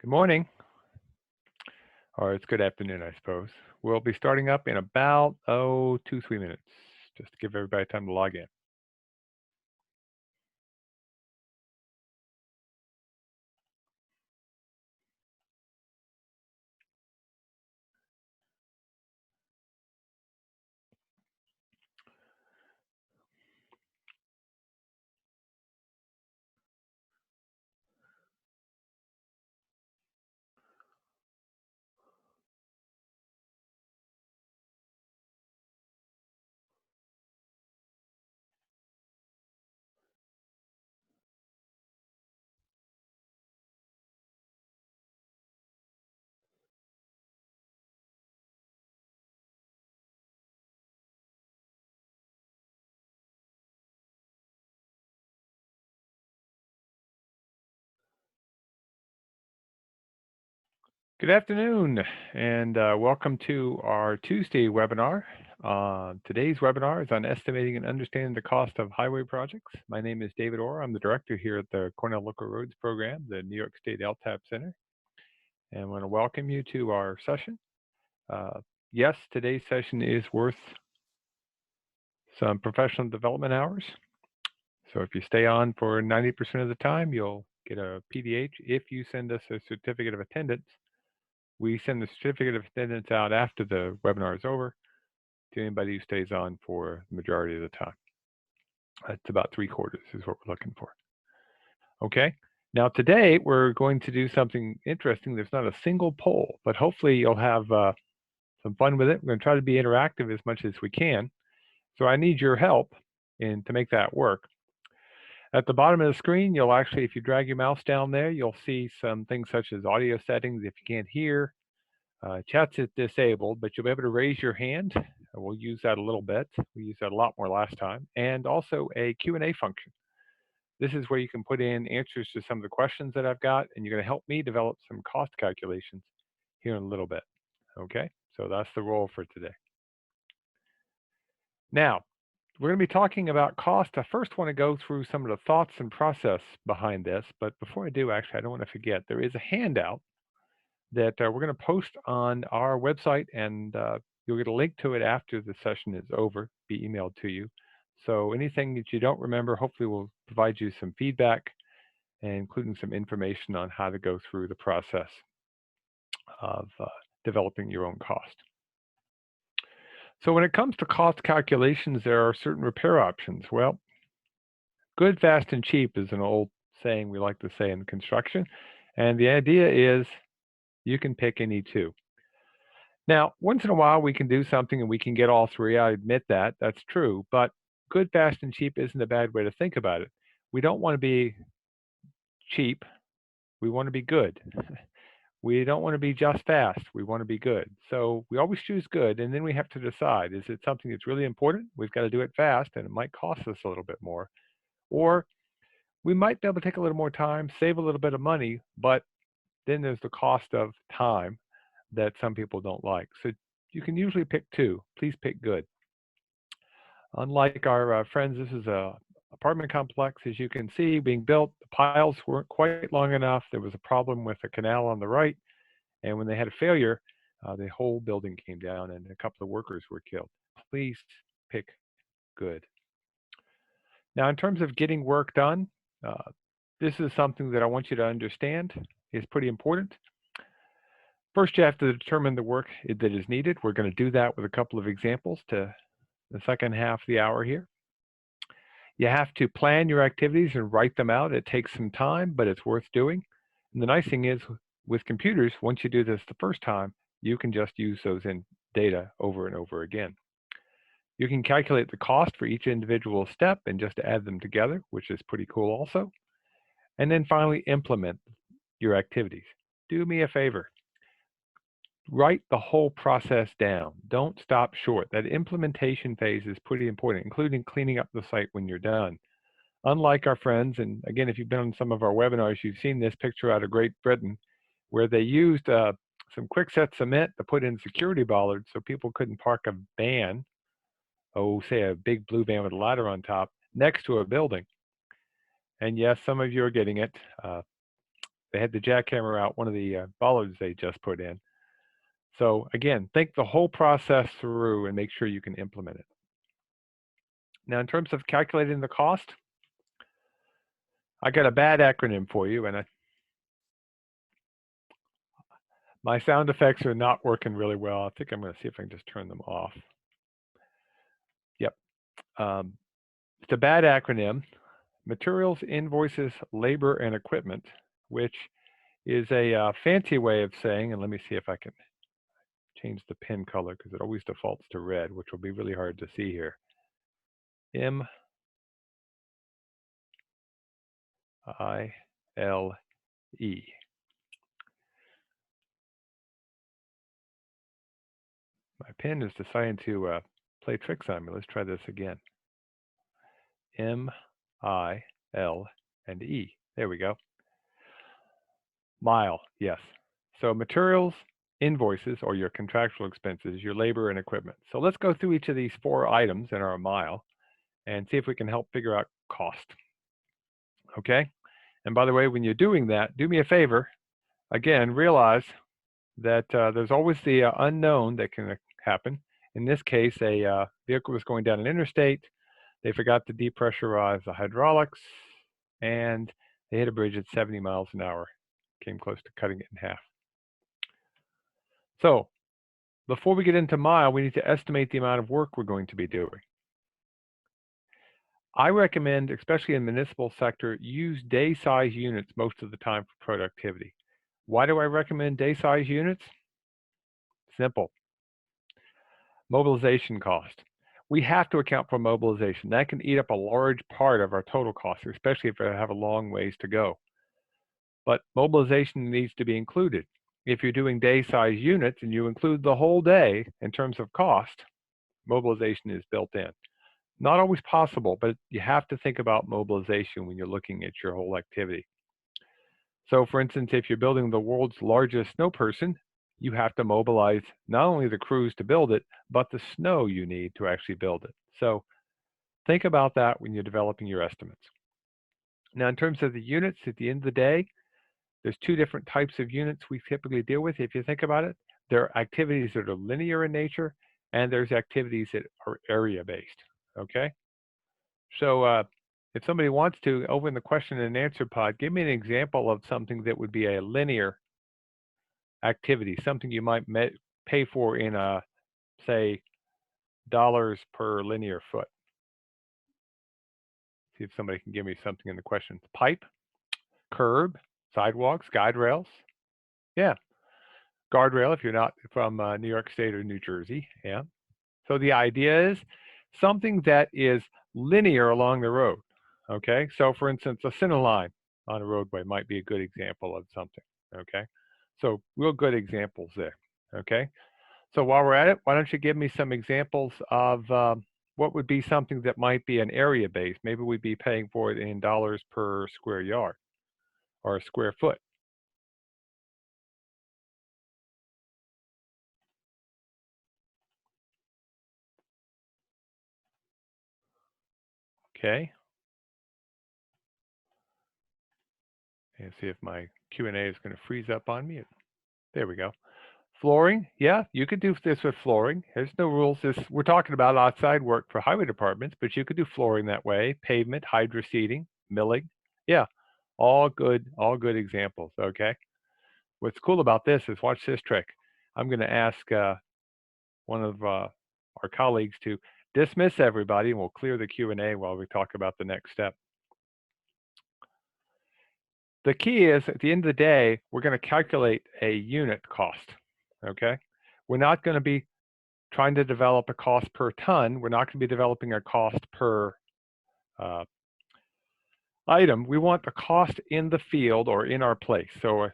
Good morning, or it's good afternoon, I suppose. We'll be starting up in about, 2, 3 minutes, just to give everybody time to log in. Good afternoon, and welcome to our Tuesday webinar. Today's webinar is on estimating and understanding the cost of highway projects. My name is David Orr. I'm the director here at the Cornell Local Roads Program, the New York State LTAP Center, and I want to welcome you to our session. Yes, today's session is worth some professional development hours. So if you stay on for 90% of the time, you'll get a PDH. If you send us a certificate of attendance, we send the certificate of attendance out after the webinar is over to anybody who stays on for the majority of the time. It's about 3/4 is what we're looking for. Okay. Now today we're going to do something interesting. There's not a single poll, but hopefully you'll have some fun with it. We're going to try to be interactive as much as we can. So I need your help to make that work. At the bottom of the screen, you'll actually, if you drag your mouse down there, you'll see some things such as audio settings if you can't hear. Chat's is disabled, but you'll be able to raise your hand. We'll use that a little bit. We used that a lot more last time. And also a Q&A function. This is where you can put in answers to some of the questions that I've got, and you're going to help me develop some cost calculations here in a little bit. Okay, so that's the role for today. Now, we're going to be talking about cost. I first want to go through some of the thoughts and process behind this, but before I do, actually, I don't want to forget, there is a handout that we're going to post on our website, and you'll get a link to it after the session is over, be emailed to you. So anything that you don't remember, hopefully will provide you some feedback, and including some information on how to go through the process of developing your own cost. So when it comes to cost calculations, there are certain repair options. Well, good, fast, and cheap is an old saying we like to say in construction. And the idea is you can pick any two. Now, once in a while, we can do something and we can get all three. I admit that. That's true. But good, fast, and cheap isn't a bad way to think about it. We don't want to be cheap. We want to be good. We don't want to be just fast. We want to be good. So we always choose good. And then we have to decide, is it something that's really important? We've got to do it fast and it might cost us a little bit more. Or we might be able to take a little more time, save a little bit of money, but then there's the cost of time that some people don't like. So you can usually pick two. Please pick good. Unlike our friends, this is a apartment complex, as you can see, being built. The piles weren't quite long enough. There was a problem with the canal on the right. And when they had a failure, the whole building came down and a couple of workers were killed. Please pick good. Now, in terms of getting work done, this is something that I want you to understand is pretty important. First, you have to determine the work that is needed. We're going to do that with a couple of examples to the second half of the hour here. You have to plan your activities and write them out. It takes some time, but it's worth doing. And the nice thing is with computers, once you do this the first time, you can just use those in data over and over again. You can calculate the cost for each individual step and just add them together, which is pretty cool also. And then finally, implement your activities. Do me a favor. Write the whole process down. Don't stop short. That implementation phase is pretty important, including cleaning up the site when you're done. Unlike our friends, and again, if you've been on some of our webinars, you've seen this picture out of Great Britain, where they used some quickset cement to put in security bollards so people couldn't park a van, say a big blue van with a ladder on top, next to a building. And yes, some of you are getting it. they had the jackhammer out one of the bollards they just put in. So again, think the whole process through and make sure you can implement it. Now, in terms of calculating the cost, I got a bad acronym for you, and my sound effects are not working really well. I think I'm going to see if I can just turn them off. Yep. It's a bad acronym. Materials, invoices, labor, and equipment, which is a fancy way of saying, and let me see if I can change the pen color because it always defaults to red, which will be really hard to see here. M-I-L-E. My pen is deciding to play tricks on me. Let's try this again. M-I-L and E. There we go. Mile, yes. So materials, invoices, or your contractual expenses, your labor and equipment. So let's go through each of these 4 items in our mile and see if we can help figure out cost. Okay? And by the way, when you're doing that, do me a favor. Again, realize that there's always the unknown that can happen. In this case, a vehicle was going down an interstate. They forgot to depressurize the hydraulics, and they hit a bridge at 70 miles an hour. Came close to cutting it in half. So before we get into mile, we need to estimate the amount of work we're going to be doing. I recommend, especially in the municipal sector, use day size units most of the time for productivity. Why do I recommend day size units? Simple. Mobilization cost. We have to account for mobilization. That can eat up a large part of our total cost, especially if we have a long ways to go. But mobilization needs to be included. If you're doing day size units and you include the whole day in terms of cost, mobilization is built in. Not always possible, but you have to think about mobilization when you're looking at your whole activity. So for instance, if you're building the world's largest snow person, you have to mobilize not only the crews to build it, but the snow you need to actually build it. So think about that when you're developing your estimates. Now, in terms of the units, at the end of the day, there's 2 different types of units we typically deal with. If you think about it, there are activities that are linear in nature, and there's activities that are area-based, okay? So if somebody wants to, over in the question and answer pod, give me an example of something that would be a linear activity, something you might pay for in, say, dollars per linear foot. See if somebody can give me something in the question. Pipe, curb, sidewalks, guide rails. Yeah, guardrail if you're not from New York State or New Jersey. Yeah. So the idea is something that is linear along the road. Okay. So for instance, a center line on a roadway might be a good example of something. Okay. So real good examples there. Okay. So while we're at it, why don't you give me some examples of what would be something that might be an area based? Maybe we'd be paying for it in dollars per square yard or a square foot. Okay. And see if my Q&A is going to freeze up on me. There we go. Flooring, yeah, you could do this with flooring. There's no rules. We're talking about outside work for highway departments, but you could do flooring that way. Pavement, hydro seeding, milling. Yeah, all good examples. Okay. What's cool about this is watch this trick. I'm going to ask one of our colleagues to dismiss everybody, and we'll clear the Q&A while we talk about the next step. The key is at the end of the day, we're going to calculate a unit cost. Okay. We're not going to be trying to develop a cost per ton. We're not going to be developing a cost per item. We want the cost in the field or in our place. So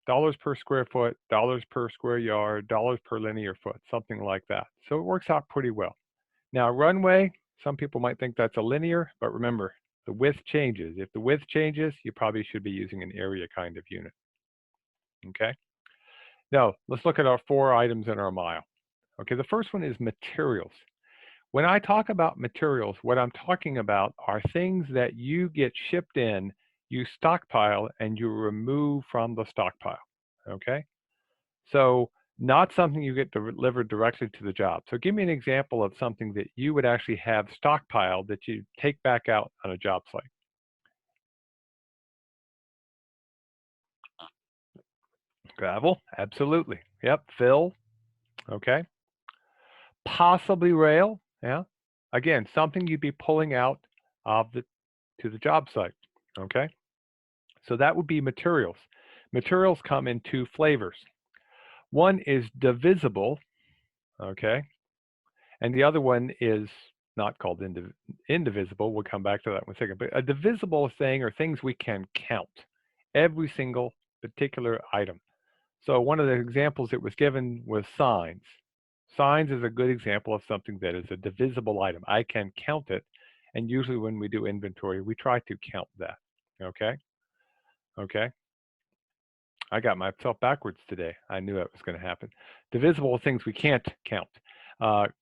dollars per square foot, dollars per square yard, dollars per linear foot, something like that. So it works out pretty well. Now runway, some people might think that's a linear, but remember, the width changes. If the width changes, you probably should be using an area kind of unit. Okay. Now let's look at our 4 items in our mile. Okay, the first one is materials. When I talk about materials, what I'm talking about are things that you get shipped in you stockpile and you remove from the stockpile. Okay? So, not something you get delivered directly to the job. So, give me an example of something that you would actually have stockpiled that you take back out on a job site. Gravel, absolutely. Yep. Fill, okay. Possibly rail, yeah. Again, something you'd be pulling out of the to the job site. Okay. So that would be materials. Materials come in two flavors. One is divisible, okay, and the other one is not called indivisible. We'll come back to that in a second. But a divisible thing are things we can count, every single particular item. So one of the examples that was given was signs. Signs is a good example of something that is a divisible item. I can count it, and usually when we do inventory, we try to count that. Okay, okay. I got myself backwards today. I knew that was going to happen. Divisible things we can't count.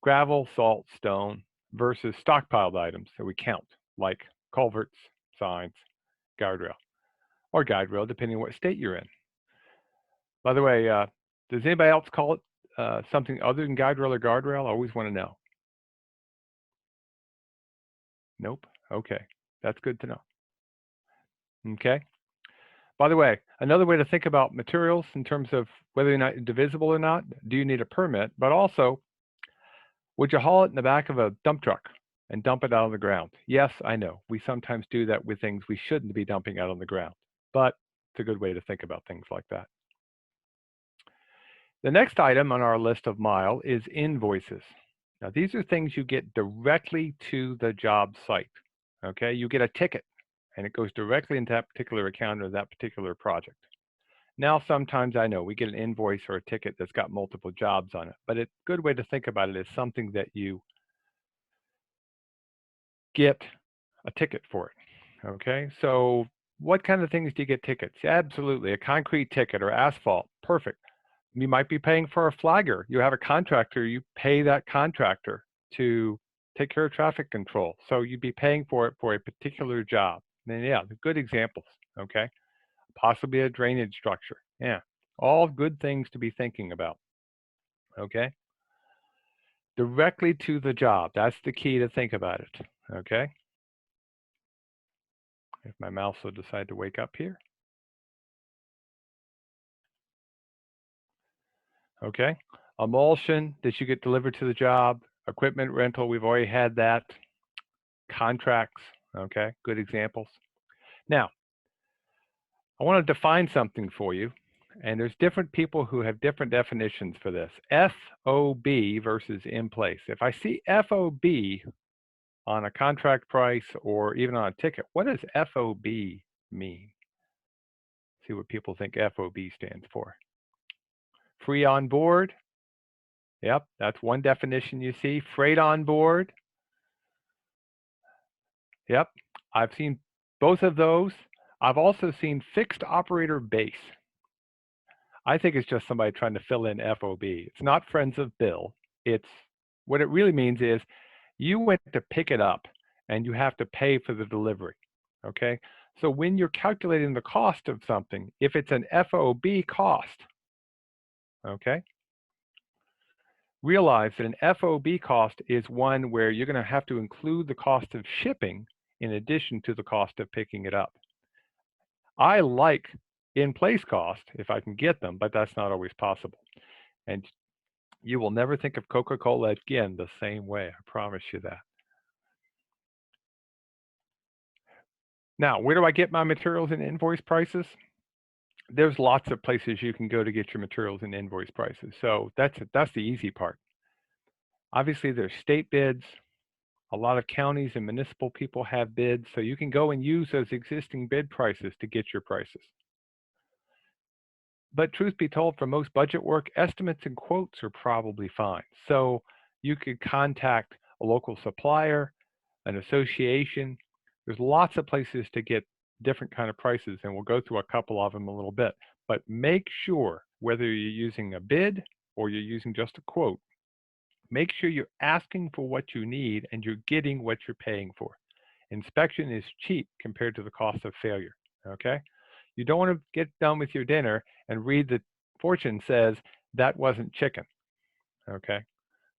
Gravel, salt, stone versus stockpiled items that we count, like culverts, signs, guardrail, or guide rail, depending on what state you're in. By the way, does anybody else call it something other than guide rail or guardrail? I always want to know. Nope. Okay. That's good to know. Okay. By the way, another way to think about materials in terms of whether or not divisible or not, do you need a permit? But also, would you haul it in the back of a dump truck and dump it out on the ground? Yes, I know. We sometimes do that with things we shouldn't be dumping out on the ground, but it's a good way to think about things like that. The next item on our list of mile is invoices. Now, these are things you get directly to the job site. Okay, you get a ticket and it goes directly into that particular account or that particular project. Now, sometimes I know we get an invoice or a ticket that's got multiple jobs on it, but a good way to think about it is something that you get a ticket for it. Okay, so what kind of things do you get tickets? Absolutely, a concrete ticket or asphalt, perfect. You might be paying for a flagger. You have a contractor, you pay that contractor to take care of traffic control. So you'd be paying for it for a particular job. And yeah, the good examples, okay? Possibly a drainage structure. Yeah, all good things to be thinking about, okay? Directly to the job. That's the key to think about it, okay? If my mouse will decide to wake up here, okay? Emulsion that you get delivered to the job, equipment rental, we've already had that. Contracts, okay? Good examples. Now, I want to define something for you, and there's different people who have different definitions for this. FOB versus in place. If I see FOB on a contract price or even on a ticket, what does FOB mean? See what people think FOB stands for. Free on board. Yep, that's one definition you see. Freight on board. Yep, I've seen both of those. I've also seen fixed operator base. I think it's just somebody trying to fill in FOB. It's not friends of Bill. It's what it really means is you went to pick it up and you have to pay for the delivery. Okay. So when you're calculating the cost of something, if it's an FOB cost, okay, realize that an FOB cost is one where you're going to have to include the cost of shipping in addition to the cost of picking it up. I like in place cost if I can get them, but that's not always possible. And you will never think of Coca-Cola again the same way. I promise you that. Now, where do I get my materials and invoice prices? There's lots of places you can go to get your materials and invoice prices. So that's the easy part. Obviously, there's state bids. A lot of counties and municipal people have bids, so you can go and use those existing bid prices to get your prices. But truth be told, for most budget work, estimates and quotes are probably fine. So you could contact a local supplier, an association. There's lots of places to get different kind of prices, and we'll go through a couple of them a little bit. But make sure whether you're using a bid or you're using just a quote, make sure you're asking for what you need and you're getting what you're paying for. Inspection is cheap compared to the cost of failure. Okay? You don't want to get done with your dinner and read the fortune says that wasn't chicken. Okay?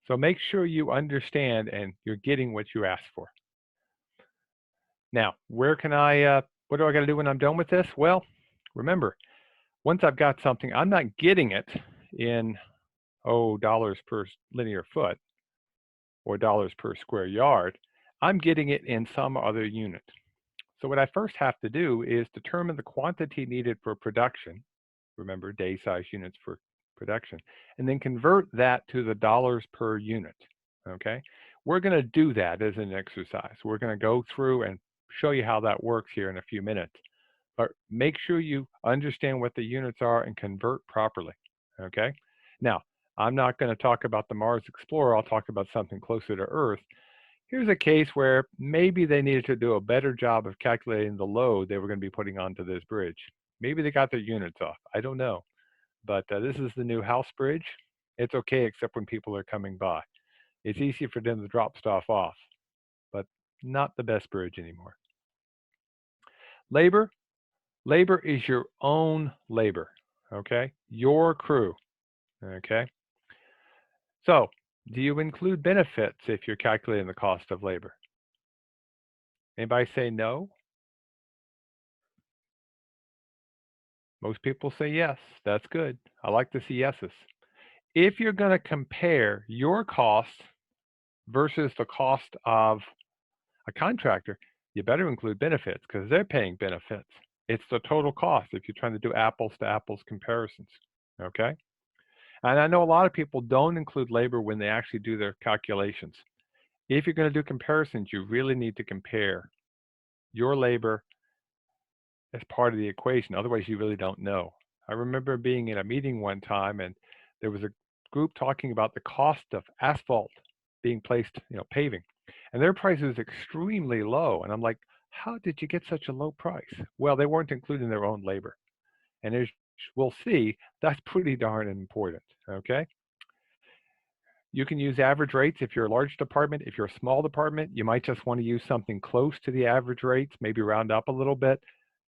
So make sure you understand and you're getting what you asked for. Now, what do I got to do when I'm done with this? Well, remember, once I've got something, I'm not getting it in, dollars per linear foot or dollars per square yard. I'm getting it in some other unit. So what I first have to do is determine the quantity needed for production. Remember, day size units for production, and then convert that to the dollars per unit. Okay, we're going to do that as an exercise. We're going to go through and show you how that works here in a few minutes. But make sure you understand what the units are and convert properly. Okay, now I'm not going to talk about the Mars Explorer. I'll talk about something closer to Earth. Here's a case where maybe they needed to do a better job of calculating the load they were going to be putting onto this bridge. Maybe they got their units off. I don't know. But this is the new house bridge. It's okay except when people are coming by. It's easy for them to drop stuff off, but not the best bridge anymore. Labor. Labor is your own labor, okay? Your crew, okay? So, do you include benefits if you're calculating the cost of labor? Anybody say no? Most people say yes. That's good. I like to see yeses. If you're going to compare your cost versus the cost of a contractor, you better include benefits because they're paying benefits. It's the total cost if you're trying to do apples to apples comparisons. Okay. And I know a lot of people don't include labor when they actually do their calculations. If you're going to do comparisons, you really need to compare your labor as part of the equation. Otherwise, you really don't know. I remember being in a meeting one time and there was a group talking about the cost of asphalt being placed, paving. And their price is extremely low. And I'm like, how did you get such a low price? Well, they weren't including their own labor. And as we'll see, that's pretty darn important. Okay. You can use average rates if you're a large department. If you're a small department, you might just want to use something close to the average rates, maybe round up a little bit.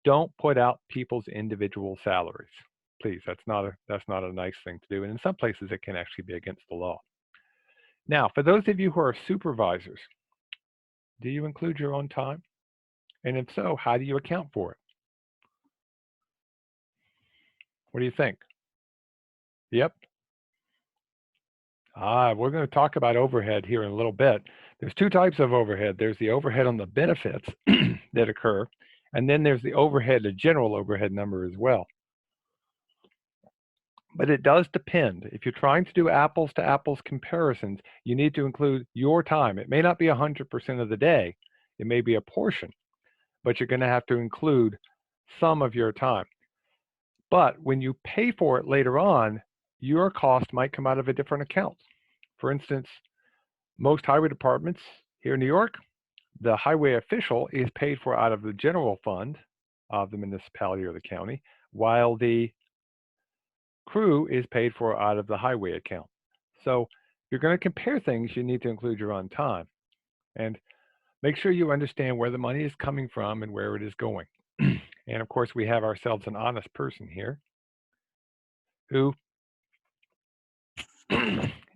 Don't put out people's individual salaries. Please, that's not a nice thing to do. And in some places it can actually be against the law. Now, for those of you who are supervisors, do you include your own time? And if so, how do you account for it? What do you think? Yep. We're going to talk about overhead here in a little bit. There's two types of overhead. There's the overhead on the benefits that occur, and then there's the overhead, the general overhead number as well. But it does depend. If you're trying to do apples to apples comparisons, you need to include your time. It may not be 100% of the day. It may be a portion, but you're going to have to include some of your time. But when you pay for it later on, your cost might come out of a different account. For instance, most highway departments here in New York, the highway official is paid for out of the general fund of the municipality or the county, while the crew is paid for out of the highway account. So if you're going to compare things, you need to include your own time. And make sure you understand where the money is coming from and where it is going. And of course, we have ourselves an honest person here who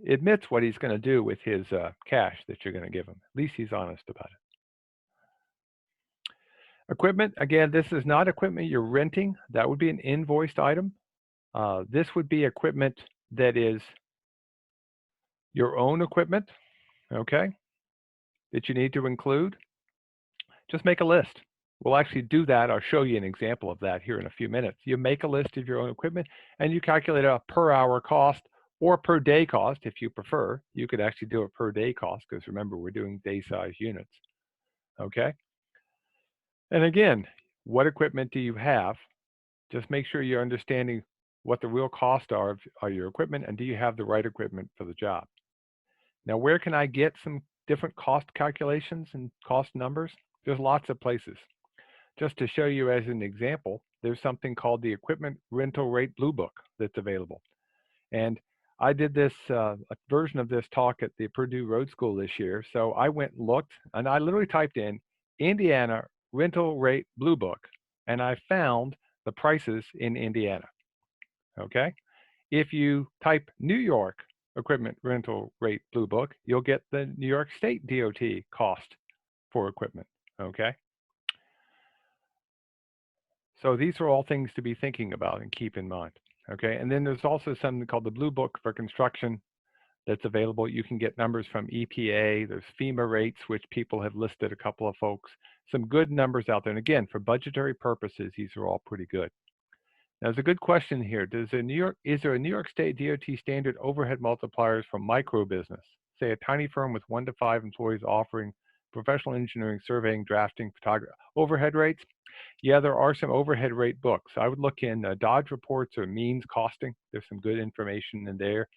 admits what he's going to do with his cash that you're going to give him. At least he's honest about it. Equipment, again, this is not equipment you're renting. That would be an invoiced item. This would be equipment that is your own equipment, okay, that you need to include. Just make a list. We'll actually do that. I'll show you an example of that here in a few minutes. You make a list of your own equipment and you calculate a per hour cost or per day cost if you prefer. You could actually do a per day cost because remember, we're doing day size units, okay? And again, what equipment do you have? Just make sure you're understanding what the real costs are of your equipment and do you have the right equipment for the job. Now, where can I get some different cost calculations and cost numbers? There's lots of places. Just to show you as an example, there's something called the Equipment Rental Rate Blue Book that's available. And I did this a version of this talk at the Purdue Road School this year. So I went and looked and I literally typed in Indiana Rental Rate Blue Book and I found the prices in Indiana. Okay. If you type New York equipment rental rate blue book, you'll get the New York State DOT cost for equipment. Okay. So these are all things to be thinking about and keep in mind. Okay. And then there's also something called the blue book for construction that's available. You can get numbers from EPA. There's FEMA rates, which people have listed a couple of folks. Some good numbers out there. And again, for budgetary purposes, these are all pretty good. Now, there's a good question here. Is there a New York State DOT standard overhead multipliers for micro business? Say a tiny firm with 1 to 5 employees offering professional engineering, surveying, drafting, photography, overhead rates? Yeah, there are some overhead rate books. I would look in Dodge reports or means costing. There's some good information in there.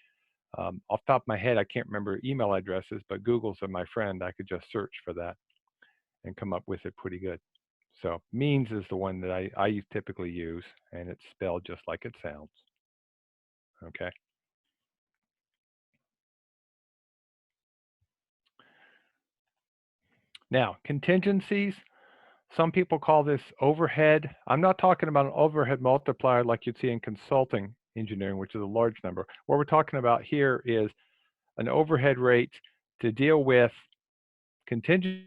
Off the top of my head, I can't remember email addresses, but Google's my friend. I could just search for that and come up with it pretty good. So means is the one that I typically use, and it's spelled just like it sounds. Okay. Now, contingencies. Some people call this overhead. I'm not talking about an overhead multiplier like you'd see in consulting engineering, which is a large number. What we're talking about here is an overhead rate to deal with contingent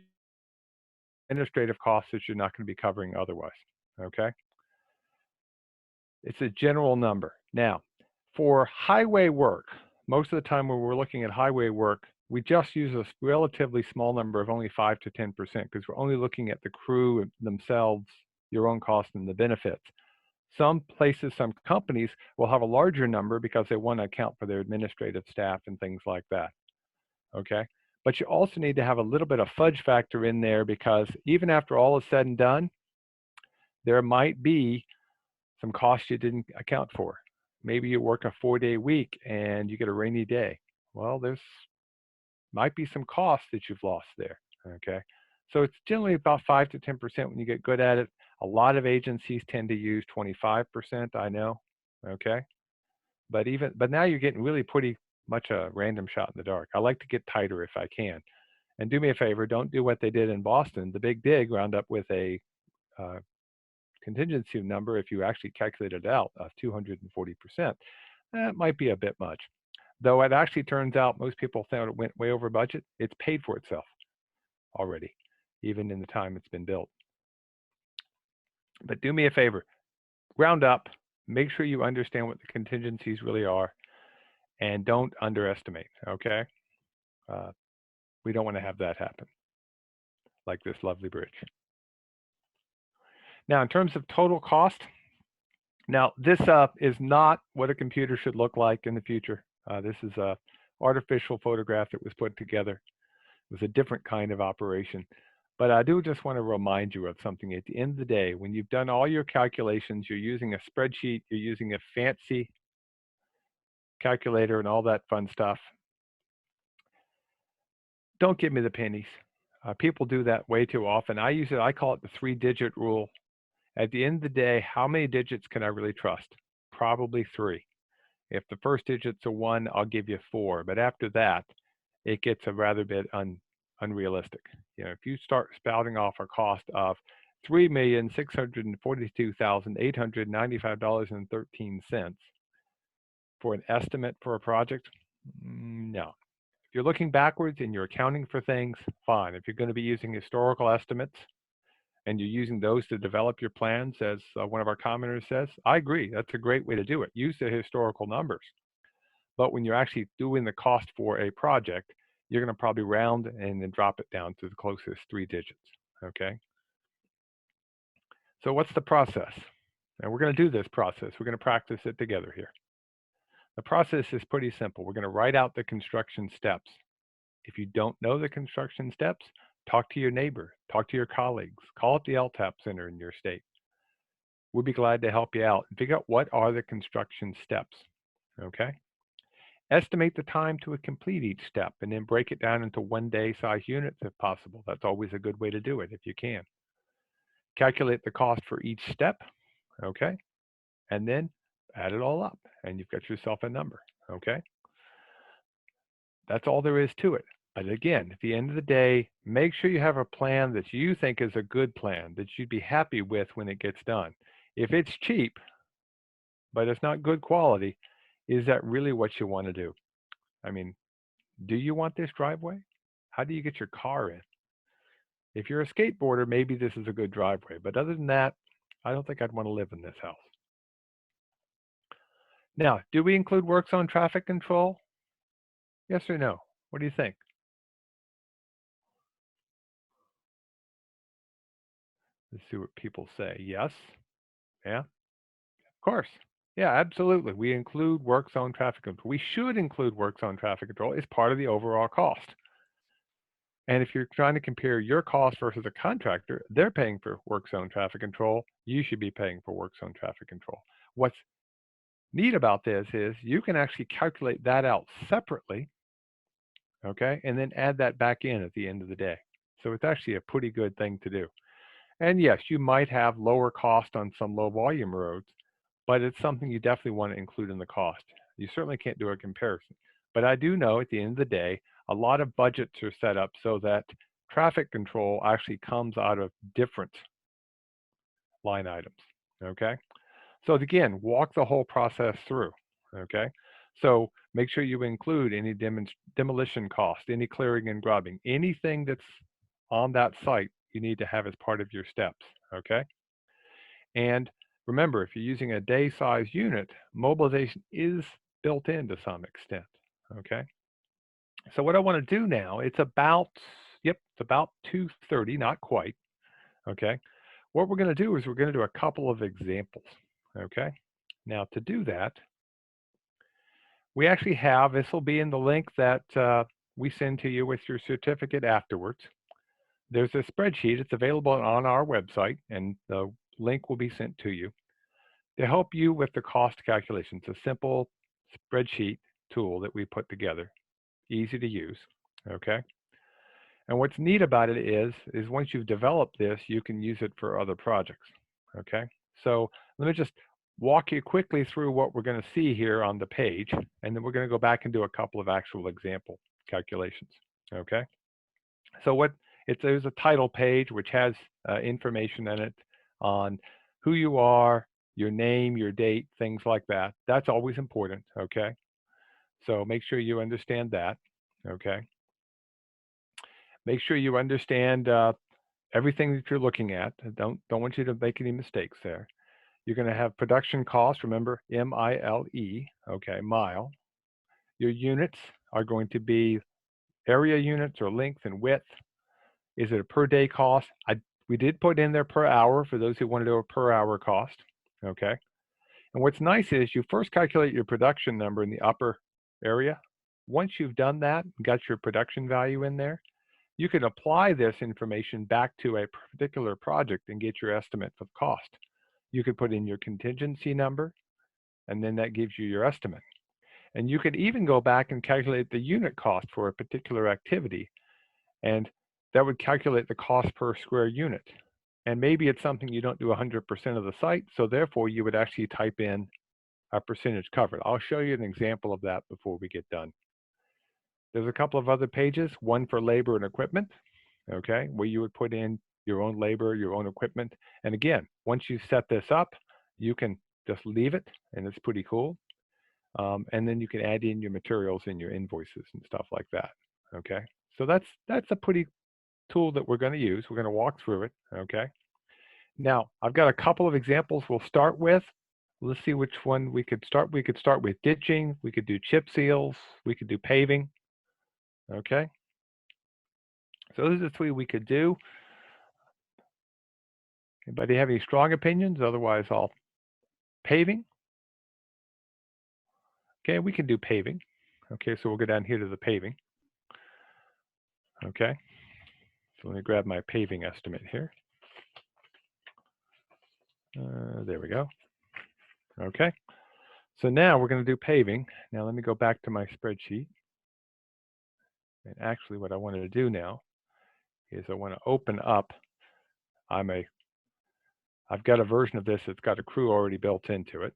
administrative costs that you're not going to be covering otherwise. Okay. It's a general number. Now, for highway work, most of the time when we're looking at highway work, we just use a relatively small number of only 5 to 10% because we're only looking at the crew themselves, your own cost, and the benefits. Some places, some companies will have a larger number because they want to account for their administrative staff and things like that. Okay. But you also need to have a little bit of fudge factor in there because even after all is said and done, there might be some costs you didn't account for. Maybe you work a 4-day week and you get a rainy day. Well, there's might be some costs that you've lost there. Okay. So it's generally about 5 to 10% when you get good at it. A lot of agencies tend to use 25%, I know. Okay. But now you're getting really pretty much a random shot in the dark. I like to get tighter if I can. And do me a favor, don't do what they did in Boston, the big dig, round up with a uh, contingency number if you actually calculate it out of 240%. That might be a bit much. Though it actually turns out most people thought it went way over budget. It's paid for itself already, even in the time it's been built. But do me a favor, round up, make sure you understand what the contingencies really are, and don't underestimate, okay? Uh, we don't want to have that happen, like this lovely bridge. Now, in terms of total cost, now this is not what a computer should look like in the future. This is a artificial photograph that was put together. It was a different kind of operation. But I do just want to remind you of something. At the end of the day, when you've done all your calculations, you're using a spreadsheet, you're using a fancy calculator and all that fun stuff. Don't give me the pennies. People do that way too often. I call it the 3-digit rule. At the end of the day, how many digits can I really trust? Probably 3. If the first digit's a 1, I'll give you 4. But after that, it gets a rather bit unrealistic. If you start spouting off a cost of $3,642,895.13 for an estimate for a project, no. If you're looking backwards and you're accounting for things, fine. If you're going to be using historical estimates and you're using those to develop your plans, as one of our commenters says, I agree. That's a great way to do it. Use the historical numbers. But when you're actually doing the cost for a project, you're going to probably round and then drop it down to the closest 3 digits. Okay. So what's the process? And we're going to do this process. We're going to practice it together here. The process is pretty simple. We're going to write out the construction steps. If you don't know the construction steps, talk to your neighbor, talk to your colleagues, call up the LTAP center in your state. We'll be glad to help you out and figure out what are the construction steps. Okay. Estimate the time to complete each step and then break it down into 1-day size units if possible. That's always a good way to do it if you can. Calculate the cost for each step, okay? And then add it all up and you've got yourself a number, okay? That's all there is to it. But again, at the end of the day, make sure you have a plan that you think is a good plan that you'd be happy with when it gets done. If it's cheap, but it's not good quality, is that really what you want to do? I mean, do you want this driveway? How do you get your car in? If you're a skateboarder, maybe this is a good driveway. But other than that, I don't think I'd want to live in this house. Now, do we include works on traffic control? Yes or no? What do you think? Let's see what people say. Yes. Yeah. Of course. Yeah, absolutely. We include work zone traffic control. We should include work zone traffic control as part of the overall cost. And if you're trying to compare your cost versus a contractor, they're paying for work zone traffic control. You should be paying for work zone traffic control. What's neat about this is you can actually calculate that out separately, okay, and then add that back in at the end of the day. So it's actually a pretty good thing to do. And yes, you might have lower cost on some low volume roads, but it's something you definitely want to include in the cost. You certainly can't do a comparison. But I do know at the end of the day, a lot of budgets are set up so that traffic control actually comes out of different line items. Okay. So again, walk the whole process through. Okay. So make sure you include any demolition cost, any clearing and grubbing, anything that's on that site you need to have as part of your steps. Okay. And remember, if you're using a day size unit, mobilization is built in to some extent. Okay. So what I want to do now, it's about 2:30, not quite. Okay. What we're going to do is we're going to do a couple of examples. Okay. Now to do that, we actually have, this will be in the link that we send to you with your certificate afterwards. There's a spreadsheet. It's available on our website, and the link will be sent to you to help you with the cost calculations. A simple spreadsheet tool that we put together, easy to use. Okay. And what's neat about it is once you've developed this, you can use it for other projects. Okay. So let me just walk you quickly through what we're going to see here on the page, and then we're going to go back and do a couple of actual example calculations. Okay. So there's a title page which has information in it on who you are, your name, your date, things like that. That's always important. Okay. So make sure you understand that. Okay. Make sure you understand everything that you're looking at. Don't want you to make any mistakes there. You're going to have production cost. Remember, MILE. Okay, mile. Your units are going to be area units or length and width. Is it a per day cost? We did put in there per hour for those who want to do a per hour cost. Okay. And what's nice is you first calculate your production number in the upper area. Once you've done that, got your production value in there, you can apply this information back to a particular project and get your estimate of cost. You could put in your contingency number, and then that gives you your estimate. And you could even go back and calculate the unit cost for a particular activity, and that would calculate the cost per square unit. And maybe it's something you don't do 100% of the site, so therefore you would actually type in a percentage covered. I'll show you an example of that before we get done. There's a couple of other pages, one for labor and equipment, okay, where you would put in your own labor, your own equipment. And again, once you set this up, you can just leave it, and it's pretty cool. And then you can add in your materials and your invoices and stuff like that. Okay, so that's a pretty tool that we're going to use. We're going to walk through it. Okay. Now I've got a couple of examples we'll start with. Let's see which one we could start. We could start with ditching. We could do chip seals. We could do paving. Okay. So those are the three we could do. Anybody have any strong opinions? Otherwise, I'll paving. Okay, we can do paving. Okay, so we'll go down here to the paving. Okay, so let me grab my paving estimate here. There we go. Okay, so now we're going to do paving. Now let me go back to my spreadsheet. And actually what I wanted to do now is I want to open up. I've got a version of this that's got a crew already built into it.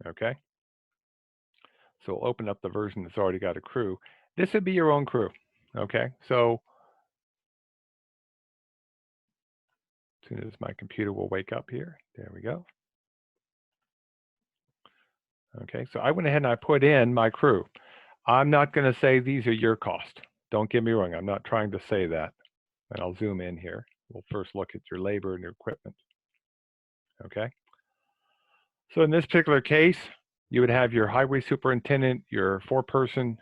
Okay, so we'll open up the version that's already got a crew. This would be your own crew, okay? So as soon as my computer will wake up here, there we go. Okay, so I went ahead and I put in my crew. I'm not going to say these are your cost. Don't get me wrong, I'm not trying to say that. And I'll zoom in here. We'll first look at your labor and your equipment. Okay. So in this particular case, you would have your highway superintendent, your four-person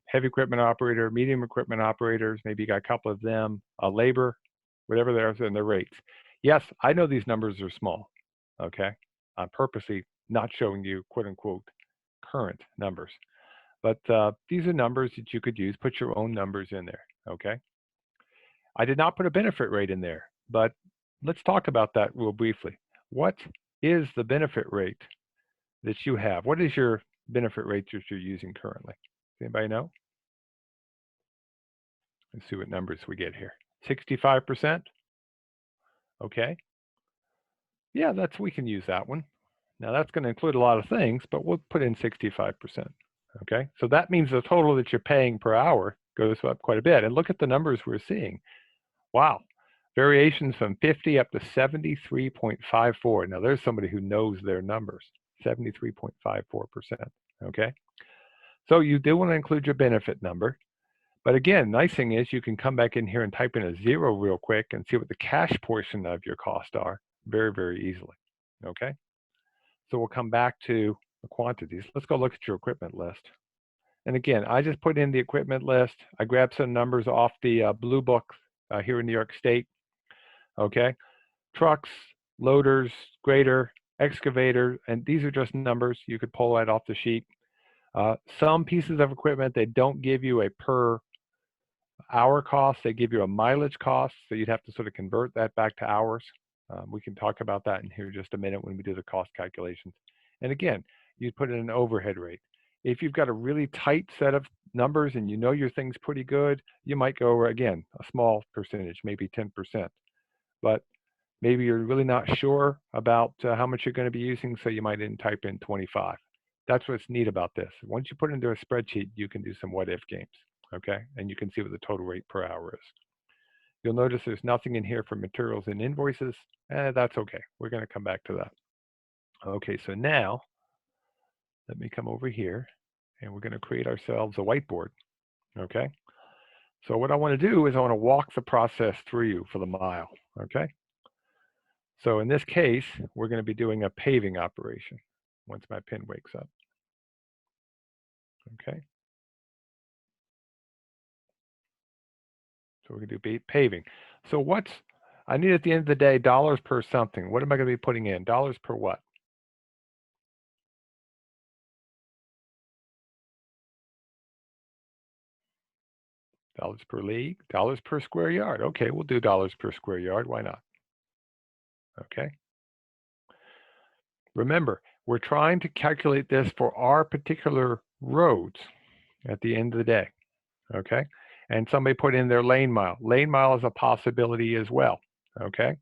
heavy equipment operator, medium equipment operators, maybe you got a couple of them, labor, whatever they are, and their rates. Yes, I know these numbers are small, okay? I'm purposely not showing you quote-unquote current numbers. But these are numbers that you could use, put your own numbers in there, okay? I did not put a benefit rate in there, but let's talk about that real briefly. What is the benefit rate that you have? What is your benefit rate that you're using currently? Does anybody know? Let's see what numbers we get here. 65%? Okay. Yeah, we can use that one. Now that's going to include a lot of things, but we'll put in 65%. Okay. So that means the total that you're paying per hour goes up quite a bit. And look at the numbers we're seeing. Wow. Variations from 50 up to 73.54. Now there's somebody who knows their numbers. 73.54%. Okay. So you do want to include your benefit number. But again, nice thing is you can come back in here and type in a 0 real quick and see what the cash portion of your costs are very, very easily. Okay. So we'll come back to the quantities. Let's go look at your equipment list. And again, I just put in the equipment list. I grabbed some numbers off the Blue Book here in New York State. Okay. Trucks, loaders, grader, excavator, and these are just numbers. You could pull right off the sheet. Some pieces of equipment, they don't give you a per hour cost, they give you a mileage cost, so you'd have to sort of convert that back to hours. We can talk about that in here just a minute when we do the cost calculations. And again, you put in an overhead rate. If you've got a really tight set of numbers and you know your thing's pretty good, you might go over, again, a small percentage, maybe 10%. But maybe you're really not sure about how much you're going to be using, so you might type in 25. That's what's neat about this. Once you put it into a spreadsheet, you can do some what-if games, okay? And you can see what the total rate per hour is. You'll notice there's nothing in here for materials and invoices. That's okay. We're going to come back to that. Okay, so now let me come over here, and we're going to create ourselves a whiteboard, okay? So what I want to do is I want to walk the process through you for the mile, okay? So in this case, we're going to be doing a paving operation once my pen wakes up. Okay. So we're going to do paving. So I need at the end of the day, dollars per something. What am I going to be putting in? Dollars per what? Dollars per league, dollars per square yard. Okay, we'll do dollars per square yard. Why not? Okay. Remember, we're trying to calculate this for our particular roads at the end of the day. Okay. And somebody put in their lane mile. Lane mile is a possibility as well. Okay.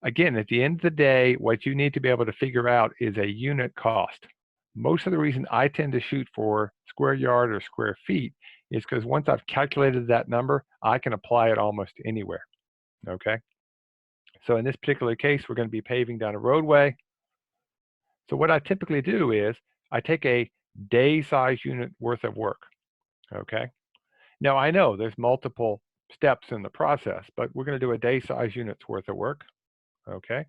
Again, at the end of the day, what you need to be able to figure out is a unit cost. Most of the reason I tend to shoot for square yard or square feet is because once I've calculated that number, I can apply it almost anywhere. Okay. So in this particular case, we're going to be paving down a roadway. So what I typically do is I take a day size unit worth of work. Okay. Now I know there's multiple steps in the process, but we're going to do a day size unit's worth of work. Okay.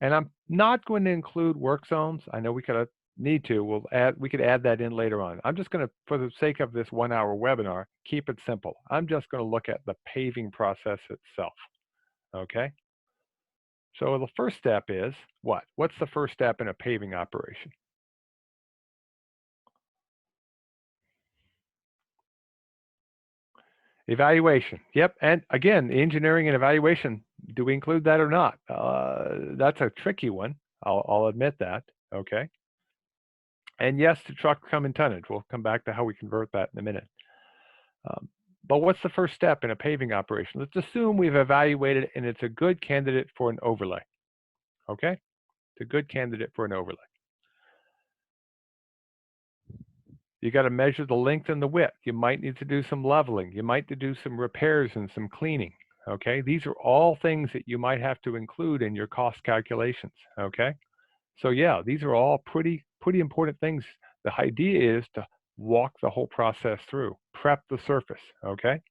And I'm not going to include work zones. I know we could need to. We could add that in later on. I'm just going to, for the sake of this 1 hour webinar, keep it simple. I'm just going to look at the paving process itself. Okay. So the first step is what? What's the first step in a paving operation? Evaluation. Yep. And again, engineering and evaluation, do we include that or not? That's a tricky one. I'll admit that. Okay. And yes, the trucks come in tonnage. We'll come back to how we convert that in a minute. But what's the first step in a paving operation? Let's assume we've evaluated and it's a good candidate for an overlay. Okay? It's a good candidate for an overlay. You got to measure the length and the width. You might need to do some leveling. You might need to do some repairs and some cleaning. Okay, these are all things that you might have to include in your cost calculations. Okay, so yeah, these are all pretty important things. The idea is to walk the whole process through, prep the surface. Okay,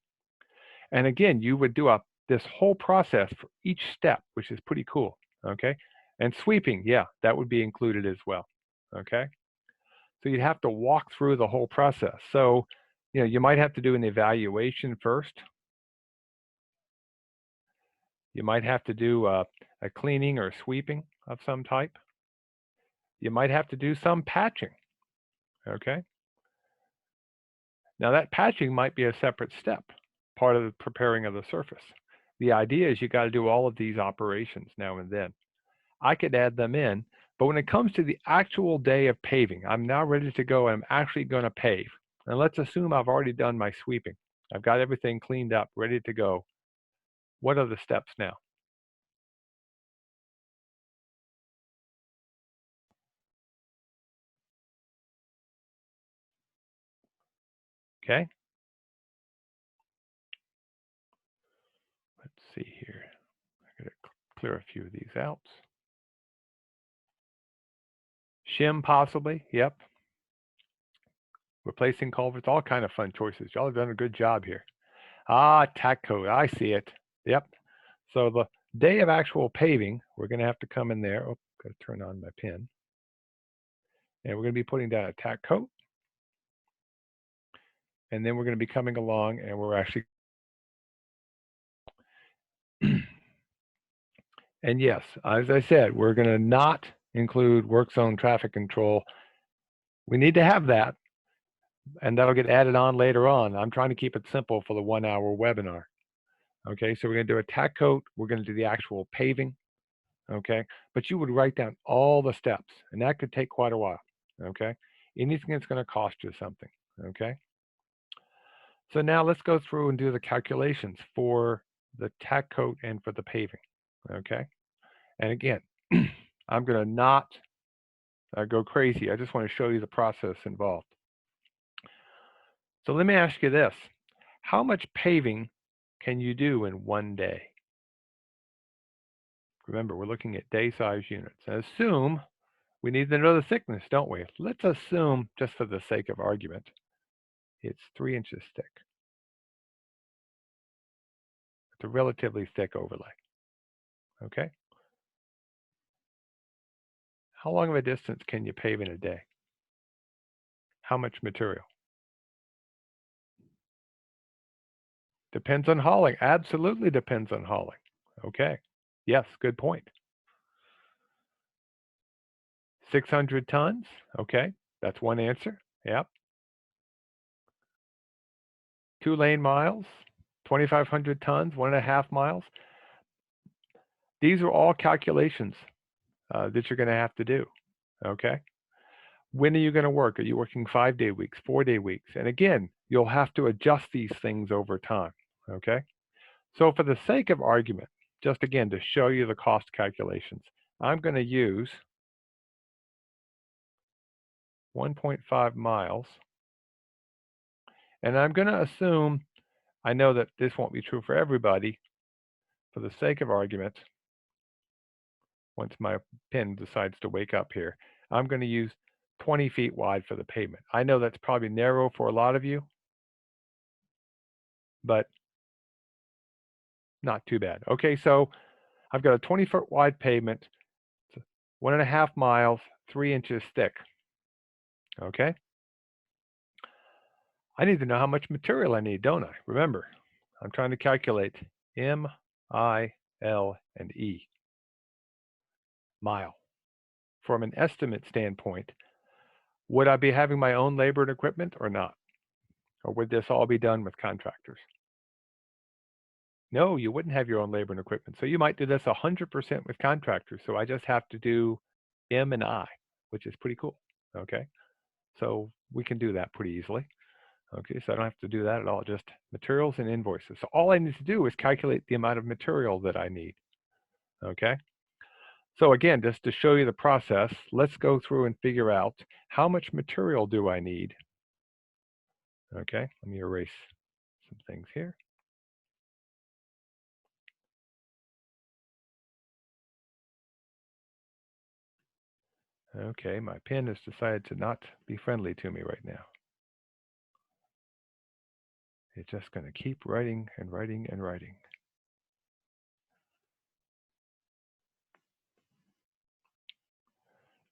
and again, you would do this whole process for each step, which is pretty cool. Okay, and sweeping, yeah, that would be included as well. Okay. So you'd have to walk through the whole process. So, you might have to do an evaluation first. You might have to do a cleaning or sweeping of some type. You might have to do some patching. Okay. Now that patching might be a separate step, part of the preparing of the surface. The idea is you got to do all of these operations now and then. I could add them in, but when it comes to the actual day of paving, I'm now ready to go and I'm actually going to pave. And let's assume I've already done my sweeping. I've got everything cleaned up, ready to go. What are the steps now? Okay, let's see here. I gotta clear a few of these out. Shim possibly, yep. Replacing culverts, all kind of fun choices. Y'all have done a good job here. Ah, tack coat, I see it. Yep. So the day of actual paving, we're gonna have to come in there. Oh, gotta turn on my pin. And we're gonna be putting down a tack coat. And then we're gonna be coming along and we're actually and yes, as I said, we're gonna not include work zone traffic control. We need to have that, and that'll get added on later on. I'm trying to keep it simple for the 1 hour webinar. Okay, so we're going to do a tack coat. We're going to do the actual paving. Okay, but you would write down all the steps, and that could take quite a while. Okay, anything that's going to cost you something. Okay, so now let's go through and do the calculations for the tack coat and for the paving. Okay, and again, I'm going to not go crazy. I just want to show you the process involved. So let me ask you this. How much paving can you do in one day? Remember, we're looking at day size units. And assume we need to know the thickness, don't we? Let's assume, just for the sake of argument, it's 3 inches thick. It's a relatively thick overlay. Okay? How long of a distance can you pave in a day? How much material? Depends on hauling. Absolutely depends on hauling. Okay. Yes, good point. 600 tons. Okay. That's one answer. Yep. 2 lane miles, 2,500 tons, 1.5 miles. These are all calculations that you're going to have to do. Okay. When are you going to work? Are you working 5-day weeks, 4-day weeks? And again, you'll have to adjust these things over time. Okay. So for the sake of argument, just again to show you the cost calculations, I'm going to use 1.5 miles. And I'm going to assume, I know that this won't be true for everybody. For the sake of argument, once my pen decides to wake up here, I'm going to use 20 feet wide for the pavement. I know that's probably narrow for a lot of you, but not too bad. Okay, so I've got a 20-foot wide pavement, 1.5 miles, 3 inches thick. Okay. I need to know how much material I need, don't I? Remember, I'm trying to calculate M, I, L, and E, mile. From an estimate standpoint, would I be having my own labor and equipment or not? Or would this all be done with contractors? No, you wouldn't have your own labor and equipment. So you might do this 100% with contractors. So I just have to do M and I, which is pretty cool. Okay. So we can do that pretty easily. Okay, so I don't have to do that at all, just materials and invoices. So all I need to do is calculate the amount of material that I need. Okay. So again, just to show you the process, let's go through and figure out how much material do I need Okay, let me erase some things here. Okay, my pen has decided to not be friendly to me right now. It's just going to keep writing and writing and writing.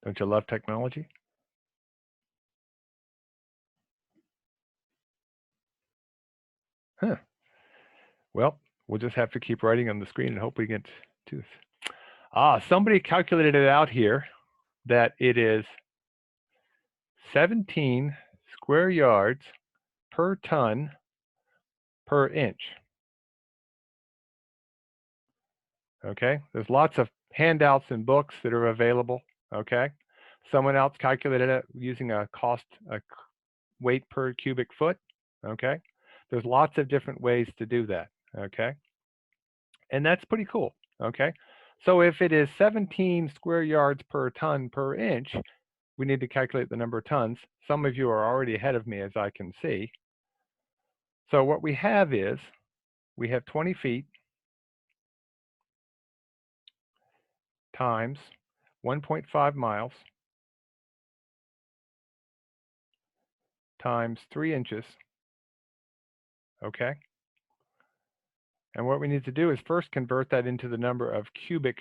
Don't you love technology? Huh. Well, we'll just have to keep writing on the screen and hope we get to this. Somebody calculated it out here that it is 17 square yards per ton per inch. Okay, there's lots of handouts and books that are available. Okay, someone else calculated it using a weight per cubic foot. Okay, there's lots of different ways to do that. Okay, and that's pretty cool. Okay, so if it is 17 square yards per ton per inch, we need to calculate the number of tons. Some of you are already ahead of me, as I can see. So what we have is we have 20 feet times 1.5 miles times 3 inches. Okay, and what we need to do is first convert that into the number of cubic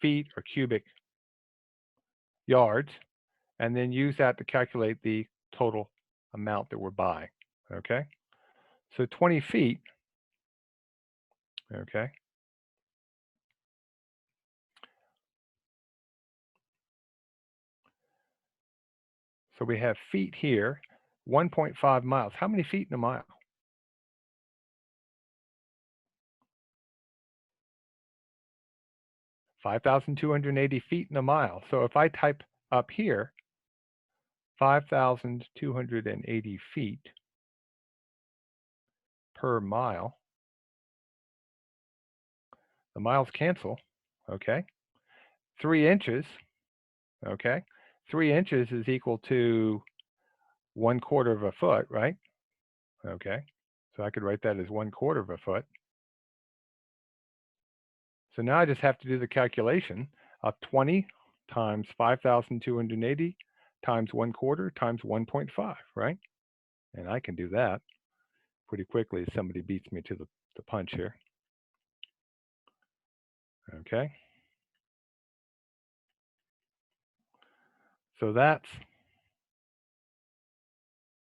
feet or cubic yards, and then use that to calculate the total amount that we're buying. Okay, so 20 feet. Okay, so we have feet here, 1.5 miles. How many feet in a mile? 5,280 feet in a mile. So if I type up here 5,280 feet per mile, the miles cancel. Okay, 3 inches. Okay, 3 inches is equal to 1/4 of a foot, right? Okay, so I could write that as 1/4 of a foot. So now I just have to do the calculation of 20 times 5,280 times 1/4 times 1.5, right? And I can do that pretty quickly as somebody beats me to the punch here. Okay, so that's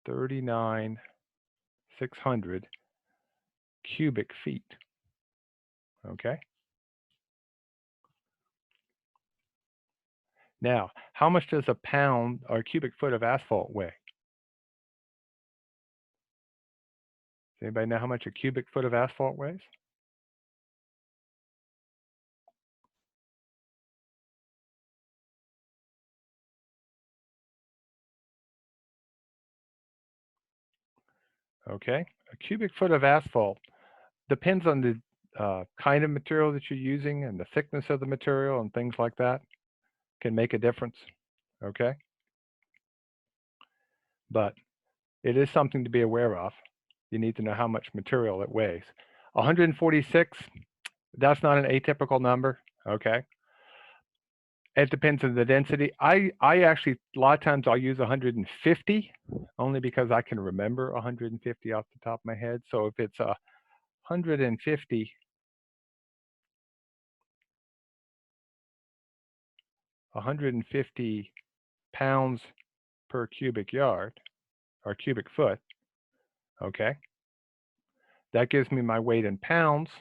39,600 cubic feet. Okay, now how much does a pound or cubic foot of asphalt weigh? Does anybody know how much a cubic foot of asphalt weighs? Okay, a cubic foot of asphalt depends on the kind of material that you're using and the thickness of the material and things like that can make a difference. Okay, but it is something to be aware of. You need to know how much material it weighs. 146, that's not an atypical number. Okay, it depends on the density. I actually, a lot of times I'll use 150 only because I can remember 150 off the top of my head. So if it's 150 150 pounds per cubic yard or cubic foot, okay, that gives me my weight in pounds.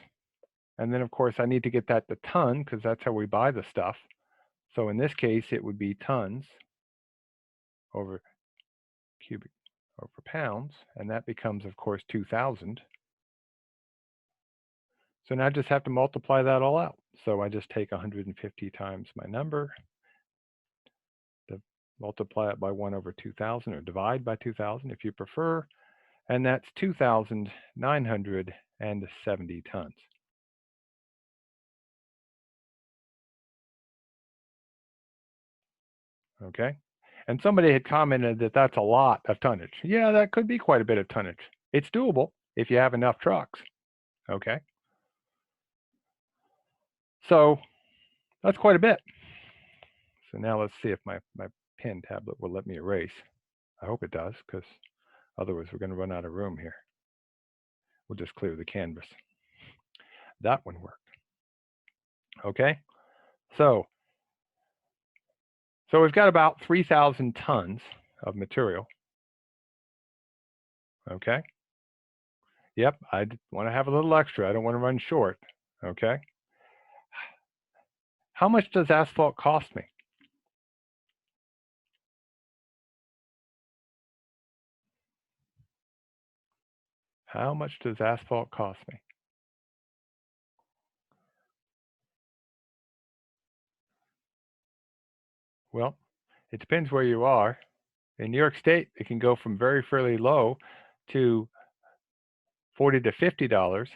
And then of course I need to get that to ton because that's how we buy the stuff. So in this case, it would be tons over cubic over pounds, and that becomes of course 2,000. So now I just have to multiply that all out. So I just take 150 times my number, multiply it by 1 over 2,000, or divide by 2,000 if you prefer, and that's 2,970 tons. Okay, And somebody had commented that that's a lot of tonnage. Yeah, that could be quite a bit of tonnage. It's doable if you have enough trucks. Okay. So that's quite a bit. So now let's see if my pen tablet will let me erase. I hope it does, because otherwise we're going to run out of room here. We'll just clear the canvas. That one worked. Okay. So we've got about 3,000 tons of material. Okay. Yep, I want to have a little extra. I don't want to run short. Okay. How much does asphalt cost me? How much does asphalt cost me? Well, it depends where you are. In New York State, it can go from fairly low to $40 to $50.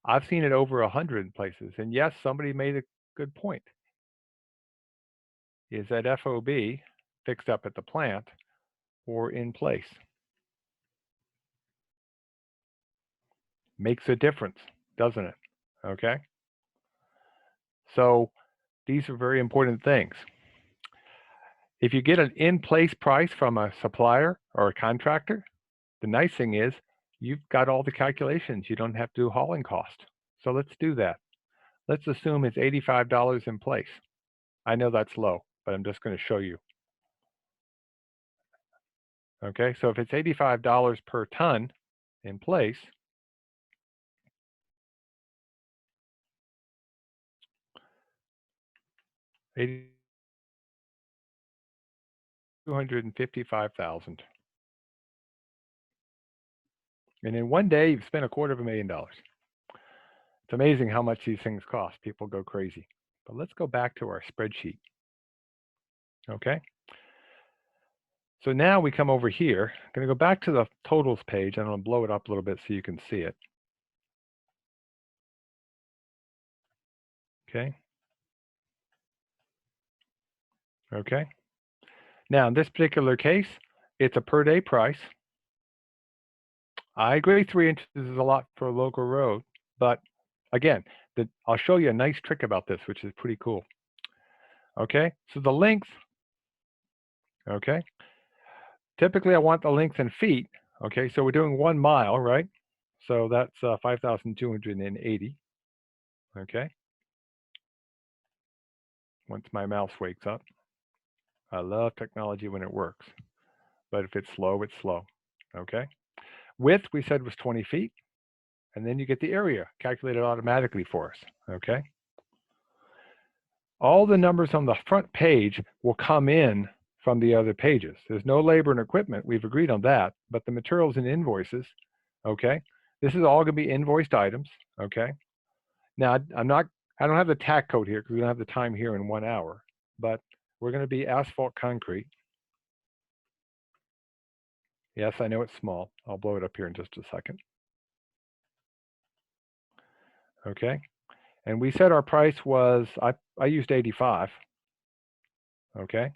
I've seen it over 100 places. And yes, somebody made a good point. Is that FOB fixed up at the plant or in place? Makes a difference, doesn't it? Okay. So these are very important things. If you get an in-place price from a supplier or a contractor, the nice thing is you've got all the calculations. You don't have to do hauling cost. So let's do that. Let's assume it's $85 in place. I know that's low, but I'm just going to show you. Okay, so if it's $85 per ton in place, $255,000. And in one day, you've spent $250,000. It's amazing how much these things cost. People go crazy. But let's go back to our spreadsheet. Okay. So now we come over here. I'm going to go back to the totals page. I'm going to blow it up a little bit so you can see it. Okay. Okay. Now, in this particular case, it's a per day price. I agree 3 inches is a lot for a local road, but again, I'll show you a nice trick about this, which is pretty cool. Okay, so the length, okay, typically I want the length in feet. Okay, so we're doing 1 mile, right? So that's 5,280. Okay, once my mouse wakes up. I love technology when it works, but if it's slow, it's slow. Okay, width we said was 20 feet, and then you get the area calculated automatically for us. Okay, all the numbers on the front page will come in from the other pages. There's no labor and equipment. We've agreed on that, but the materials and invoices, okay? This is all gonna be invoiced items, okay? Now, I don't have the tack code here because we don't have the time here in 1 hour, but we're gonna be asphalt concrete. Yes, I know it's small. I'll blow it up here in just a second. Okay, and we said our price was, I used 85, okay?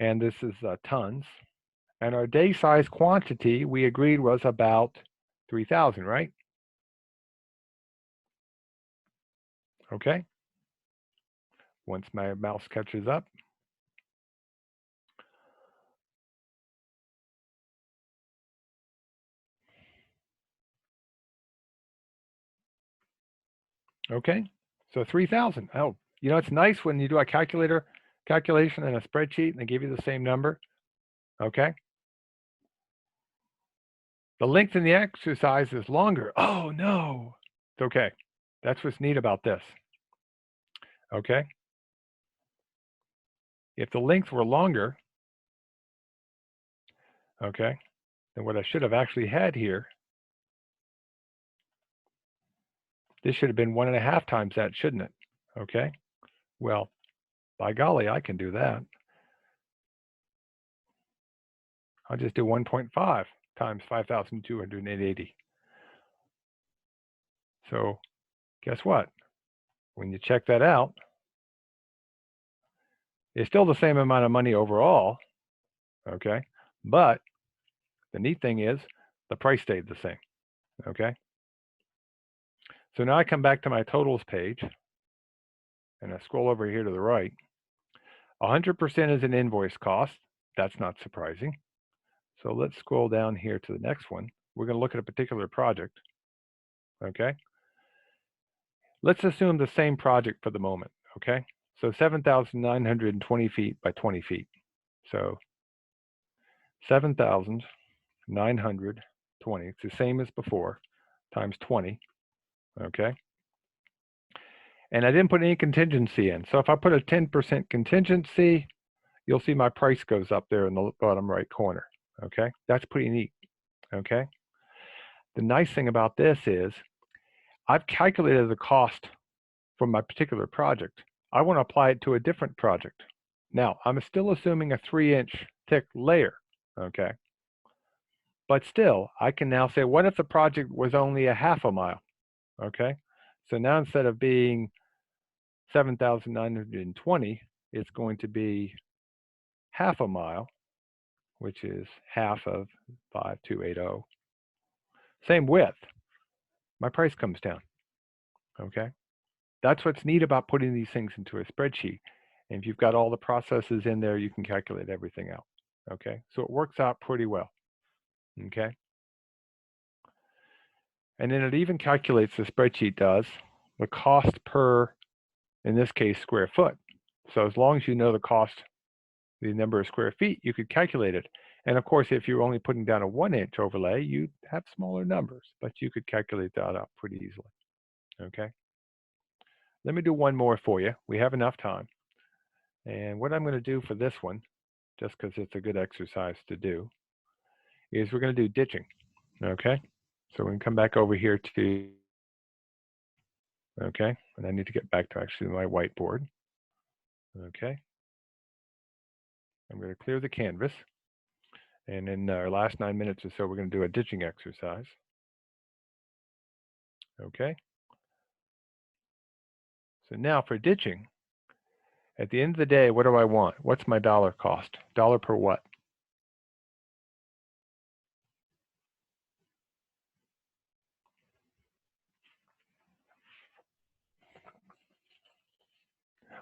And this is tons. And our day size quantity we agreed was about 3,000, right? Okay. Once my mouse catches up. Okay. So 3,000. Oh, you know, it's nice when you do a calculation in a spreadsheet and they give you the same number. Okay. The length in the exercise is longer. Oh no. It's okay. That's what's neat about this. Okay. If the length were longer, okay, then what I should have actually had here, this should have been 1.5 times that, shouldn't it? Okay. Well, by golly, I can do that. I'll just do 1.5 times 5,280. So guess what? When you check that out, it's still the same amount of money overall, okay? But the neat thing is the price stayed the same, okay? So now I come back to my totals page and I scroll over here to the right. 100% is an invoice cost. That's not surprising. So let's scroll down here to the next one. We're going to look at a particular project, okay? Let's assume the same project for the moment, okay? So 7,920 feet by 20 feet. So 7,920, it's the same as before, times 20, okay? And I didn't put any contingency in. So if I put a 10% contingency, you'll see my price goes up there in the bottom right corner, okay? That's pretty neat, okay? The nice thing about this is I've calculated the cost from my particular project. I want to apply it to a different project. Now, I'm still assuming a 3-inch thick layer, okay? But still, I can now say, what if the project was only a half a mile, okay? So now instead of being 7,920, it's going to be half a mile, which is half of 5,280. Same width. My price comes down, okay? That's what's neat about putting these things into a spreadsheet. And if you've got all the processes in there, you can calculate everything out, okay? So it works out pretty well, okay? And then it even calculates, the spreadsheet does, the cost per, in this case, square foot. So as long as you know the cost, the number of square feet, you could calculate it. And of course, if you're only putting down a 1-inch overlay, you'd have smaller numbers, but you could calculate that out pretty easily, okay? Let me do one more for you. We have enough time. And what I'm going to do for this one, just because it's a good exercise to do, is we're going to do ditching, okay? So we can come back over here to, okay, and I need to get back to actually my whiteboard, okay? I'm going to clear the canvas, and in our last 9 minutes or so, we're going to do a ditching exercise, okay? So now for ditching, at the end of the day, what do I want? What's my dollar cost? Dollar per what?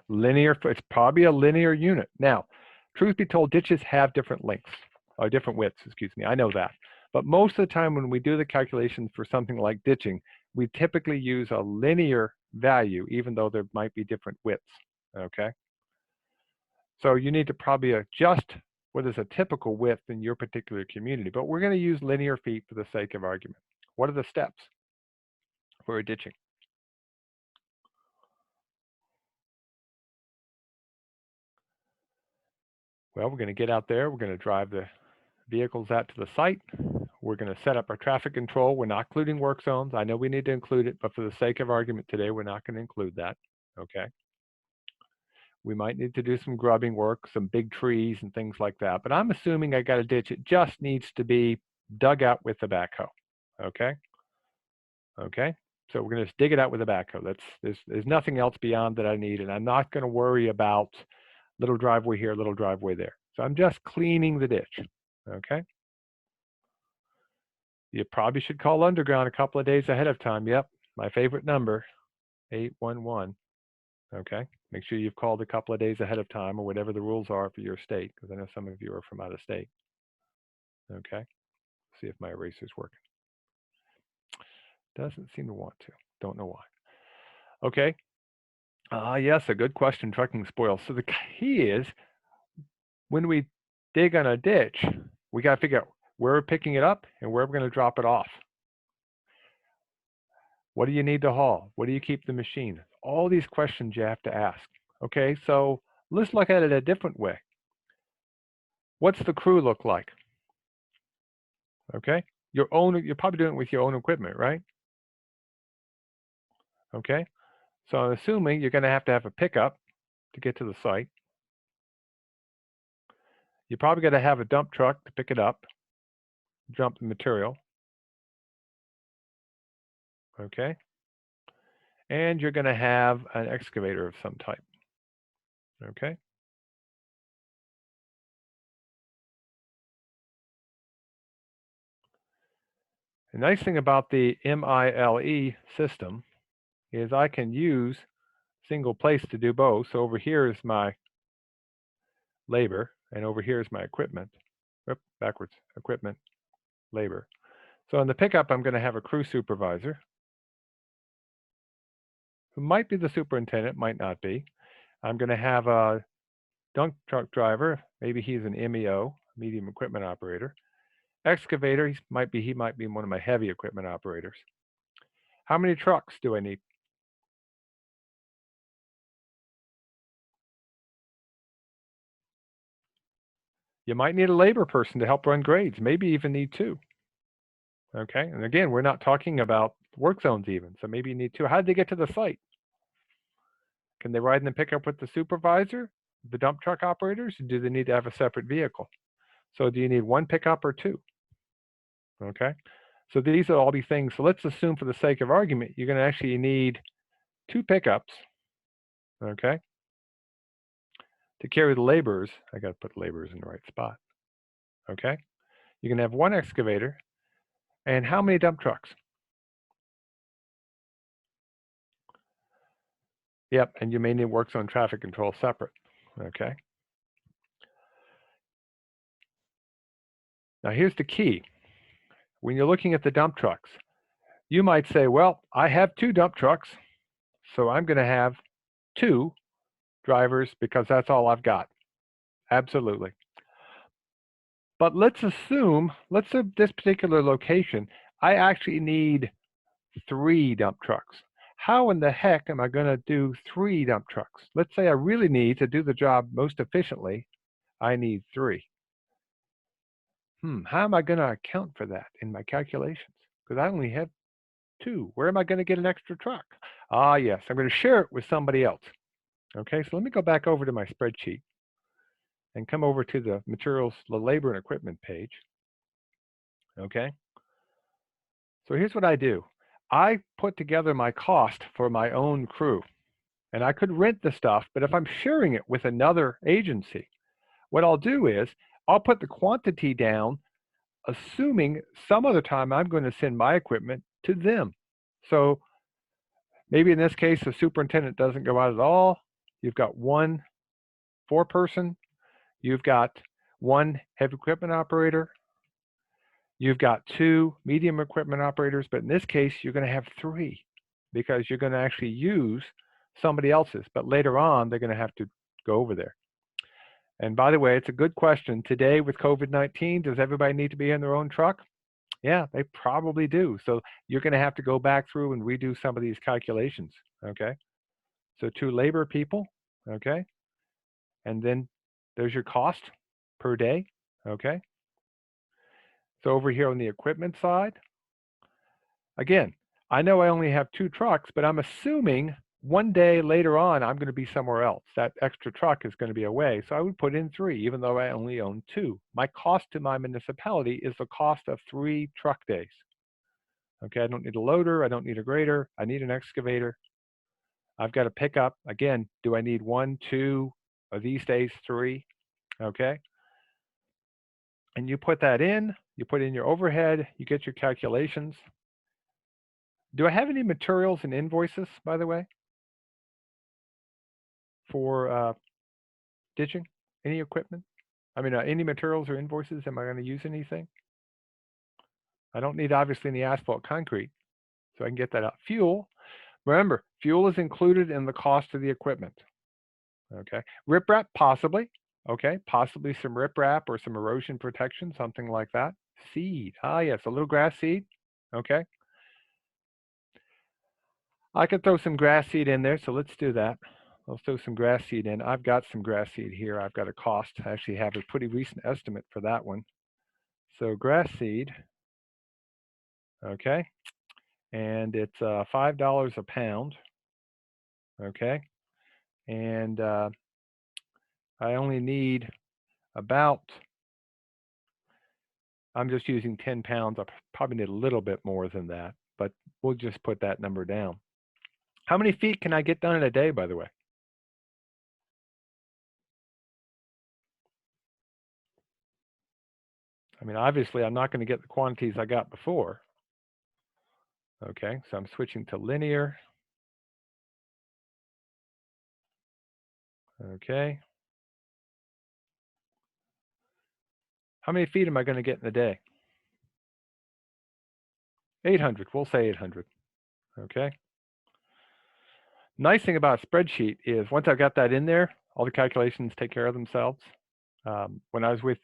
Linear, it's probably a linear unit. Now, truth be told, ditches have different lengths, or different widths, excuse me, I know that. But most of the time when we do the calculations for something like ditching, we typically use a linear value, even though there might be different widths, okay? So you need to probably adjust what is a typical width in your particular community, but we're gonna use linear feet for the sake of argument. What are the steps for a ditching? Well, we're gonna get out there, we're gonna drive the vehicles out to the site. We're going to set up our traffic control. We're not including work zones. I know we need to include it, but for the sake of argument today, we're not going to include that. Okay. We might need to do some grubbing work, some big trees and things like that. But I'm assuming I got a ditch. It just needs to be dug out with the backhoe. Okay. Okay. So we're going to dig it out with a backhoe. There's nothing else beyond that I need. And I'm not going to worry about little driveway here, little driveway there. So I'm just cleaning the ditch. Okay. You probably should call underground a couple of days ahead of time. Yep, my favorite number, 811. Okay, make sure you've called a couple of days ahead of time or whatever the rules are for your state, because I know some of you are from out of state. Okay, see if my eraser's working. Doesn't seem to want to. Don't know why. Okay. Yes, a good question. Trucking spoils. So the key is when we dig on a ditch, we got to figure out where we're picking it up and where we're going to drop it off. What do you need to haul? What do you keep the machine? All these questions you have to ask. Okay, so let's look at it a different way. What's the crew look like? Okay, you're probably doing it with your own equipment, right? Okay, so I'm assuming you're going to have a pickup to get to the site. You're probably going to have a dump truck to pick it up, dump the material. Okay, and you're going to have an excavator of some type. Okay. The nice thing about the MILE system is I can use single place to do both. So over here is my labor, and over here is my equipment. Oop, backwards, equipment, labor. So in the pickup, I'm going to have a crew supervisor who might be the superintendent, might not be. I'm going to have a dump truck driver, maybe he's an MEO, medium equipment operator. Excavator, he might be one of my heavy equipment operators. How many trucks do I need? You might need a labor person to help run grades, maybe even need two. Okay, and again, we're not talking about work zones even, so maybe you need two. How did they get to the site? Can they ride in the pickup with the supervisor, the dump truck operators, or do they need to have a separate vehicle? So do you need one pickup or two? Okay, so these will all be things. So let's assume for the sake of argument, you're going to actually need two pickups, okay, to carry the laborers. I got to put laborers in the right spot, okay? You can have one excavator, and how many dump trucks? Yep, and you may need work zone traffic control separate, okay? Now here's the key. When you're looking at the dump trucks, you might say, well, I have two dump trucks, so I'm going to have two drivers because that's all I've got. Absolutely. But let's assume this particular location, I actually need three dump trucks. How in the heck am I going to do three dump trucks? Let's say I really need to do the job most efficiently. I need three. How am I going to account for that in my calculations? Because I only have two. Where am I going to get an extra truck? Ah, yes, I'm going to share it with somebody else. Okay, so let me go back over to my spreadsheet and come over to the materials, the labor and equipment page. Okay, so here's what I do. I put together my cost for my own crew, and I could rent the stuff, but if I'm sharing it with another agency, what I'll do is I'll put the quantity down, assuming some other time I'm going to send my equipment to them. So maybe in this case, the superintendent doesn't go out at all. You've got one four-person, you've got one heavy equipment operator, you've got two medium equipment operators, but in this case, you're going to have three because you're going to actually use somebody else's, but later on, they're going to have to go over there. And by the way, it's a good question. Today with COVID-19, does everybody need to be in their own truck? Yeah, they probably do. So you're going to have to go back through and redo some of these calculations, okay? So two labor people, okay? And then there's your cost per day, okay? So over here on the equipment side, again, I know I only have two trucks, but I'm assuming one day later on, I'm going to be somewhere else. That extra truck is going to be away. So I would put in three, even though I only own two. My cost to my municipality is the cost of 3 truck days. Okay, I don't need a loader. I don't need a grader. I need an excavator. I've got a pickup. Again, do I need one, two, or these days, three? Okay. And you put that in, you put in your overhead, you get your calculations. Do I have any materials and invoices, by the way, for ditching? Any equipment? I mean, any materials or invoices? Am I going to use anything? I don't need obviously any asphalt concrete, so I can get that out. Fuel, remember, fuel is included in the cost of the equipment. Okay, riprap possibly. Okay, possibly some riprap or some erosion protection, something like that. Seed, yes, a little grass seed. Okay, I could throw some grass seed in there, so let's do that. Let's throw some grass seed in. I've got some grass seed here. I've got a cost. I actually have a pretty recent estimate for that one. So grass seed, okay, and it's $5 a pound, okay, and I only need about, I'm just using 10 pounds. I probably need a little bit more than that, but we'll just put that number down. How many feet can I get done in a day, by the way? I mean, obviously, I'm not going to get the quantities I got before. Okay, so I'm switching to linear. Okay. How many feet am I going to get in a day? 800. We'll say 800. Okay. Nice thing about a spreadsheet is once I've got that in there, all the calculations take care of themselves. When I was with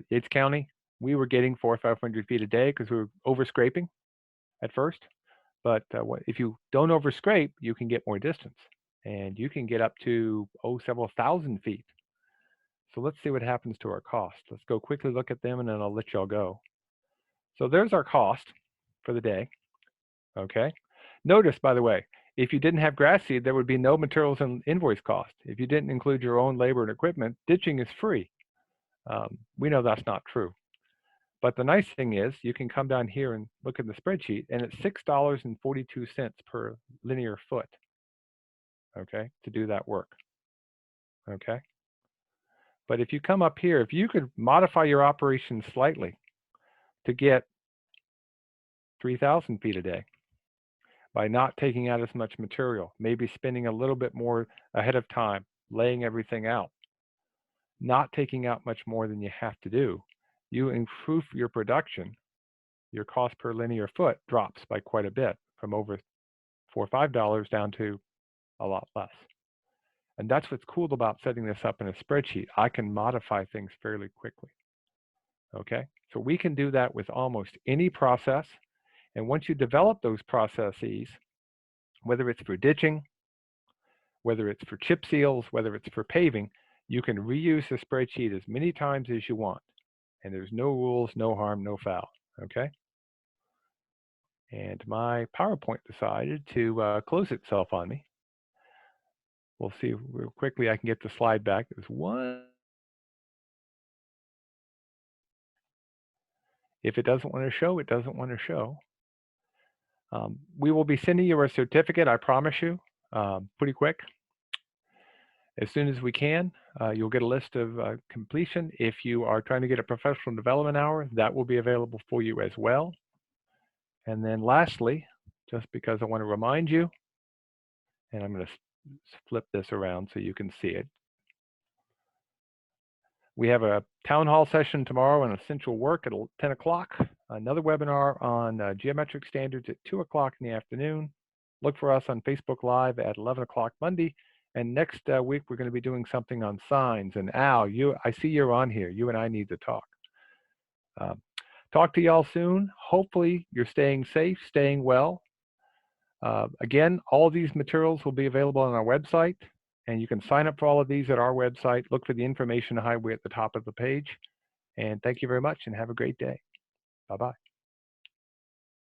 Yates County, we were getting 400 or 500 feet a day because we were over scraping at first. But if you don't over scrape, you can get more distance, and you can get up to several thousand feet. So let's see what happens to our cost. Let's go quickly look at them, and then I'll let y'all go. So there's our cost for the day. Okay. Notice, by the way, if you didn't have grass seed, there would be no materials and invoice cost. If you didn't include your own labor and equipment, ditching is free. We know that's not true. But the nice thing is you can come down here and look at the spreadsheet, and it's $6.42 per linear foot, okay, to do that work, okay? But if you come up here, if you could modify your operation slightly to get 3,000 feet a day by not taking out as much material, maybe spending a little bit more ahead of time, laying everything out, not taking out much more than you have to do, you improve your production. Your cost per linear foot drops by quite a bit, from over $4 or $5 down to a lot less. And that's what's cool about setting this up in a spreadsheet. I can modify things fairly quickly. Okay, so we can do that with almost any process. And once you develop those processes, whether it's for ditching, whether it's for chip seals, whether it's for paving, you can reuse the spreadsheet as many times as you want. And there's no rules, no harm, no foul. Okay. And my PowerPoint decided to close itself on me. We'll see real quickly. I can get the slide back. There's one. If it doesn't want to show, it doesn't want to show. We will be sending you a certificate, I promise you, pretty quick. As soon as we can, you'll get a list of completion. If you are trying to get a professional development hour, that will be available for you as well. And then lastly, just because I want to remind you, and I'm going to flip this around so you can see it. We have a town hall session tomorrow on essential work at 10 o'clock, another webinar on geometric standards at 2 o'clock in the afternoon. Look for us on Facebook Live at 11 o'clock Monday. And next week, we're going to be doing something on signs. And Al, I see you're on here. You and I need to talk. Talk to y'all soon. Hopefully, you're staying safe, staying well. Again, all of these materials will be available on our website. And you can sign up for all of these at our website. Look for the information highway at the top of the page. And thank you very much and have a great day. Bye-bye.